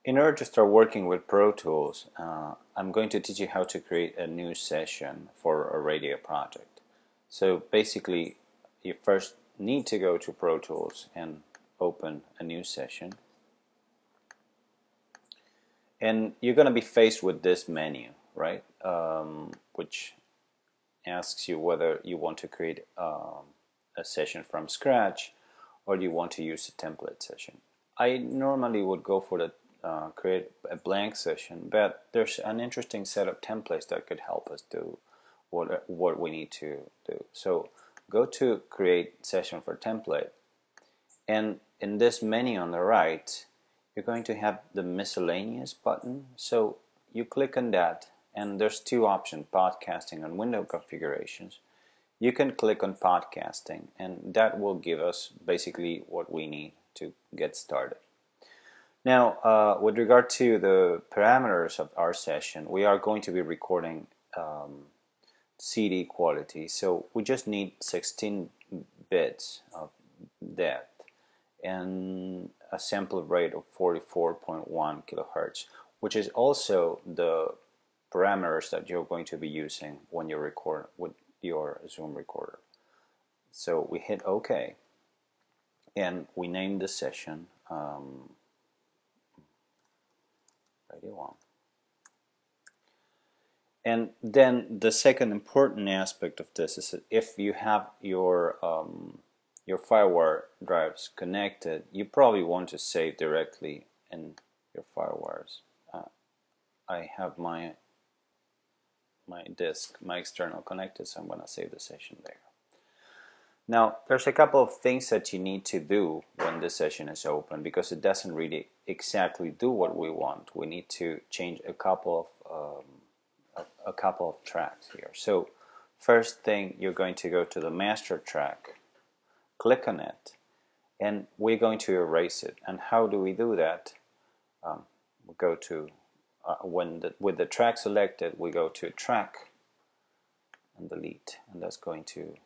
In order to start working with Pro Tools, I'm going to teach you how to create a new session for a radio project. So basically, you first need to go to Pro Tools and open a new session. And you're going to be faced with this menu, right? Which asks you whether you want to create a session from scratch or do you want to use a template session. I normally would go for the create a blank session, but there's an interesting set of templates that could help us do what we need to do. So go to create session for template, and in this menu on the right you're going to have the miscellaneous button. So you click on that and there's two options, podcasting and window configurations. You can click on podcasting and that will give us basically what we need to get started. Now, with regard to the parameters of our session, we are going to be recording CD quality, so we just need 16 bits of depth and a sample rate of 44.1 kilohertz, which is also the parameters that you're going to be using when you record with your Zoom recorder. So we hit OK, and we name the session Radio 1. And then the second important aspect of this is that if you have your FireWire drives connected, you probably want to save directly in your FireWires. I have my disk, my external connected, so I'm going to save the session there. Now, there's a couple of things that you need to do when the session is open because it doesn't really exactly do what we want. We need to change a couple of tracks here. So first thing, you're going to go to the master track, click on it, and we're going to erase it. And how do we do that? We go to with the track selected, we go to track and delete, and that's going to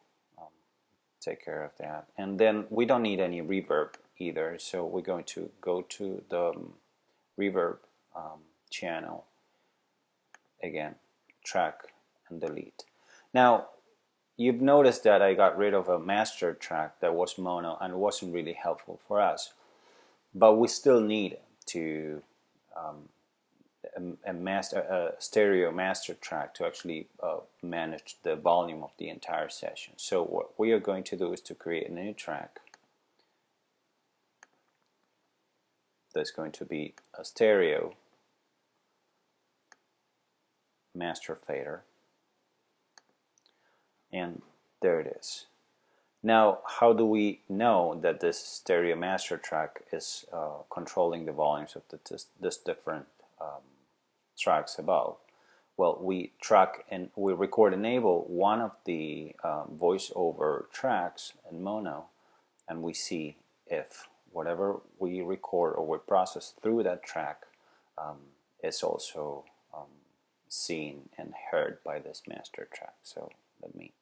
take care of that. And then we don't need any reverb either, so we're going to go to the reverb channel again, track and delete. Now you've noticed that I got rid of a master track that was mono and wasn't really helpful for us, but we still need to a stereo master track to actually manage the volume of the entire session. So what we are going to do is to create a new track that's going to be a stereo master fader, and there it is. Now, how do we know that this stereo master track is controlling the volumes of this different tracks above? Well, we track and we record enable one of the voiceover tracks in mono, and we see if whatever we record or we process through that track is also seen and heard by this master track. So let me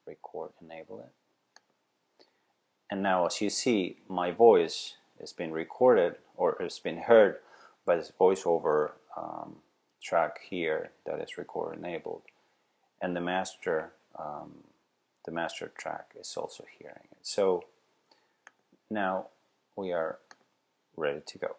record enable it. And now as you see, my voice has been recorded or has been heard by this voiceover track here that is record enabled, and the master track is also hearing it. So now we are ready to go.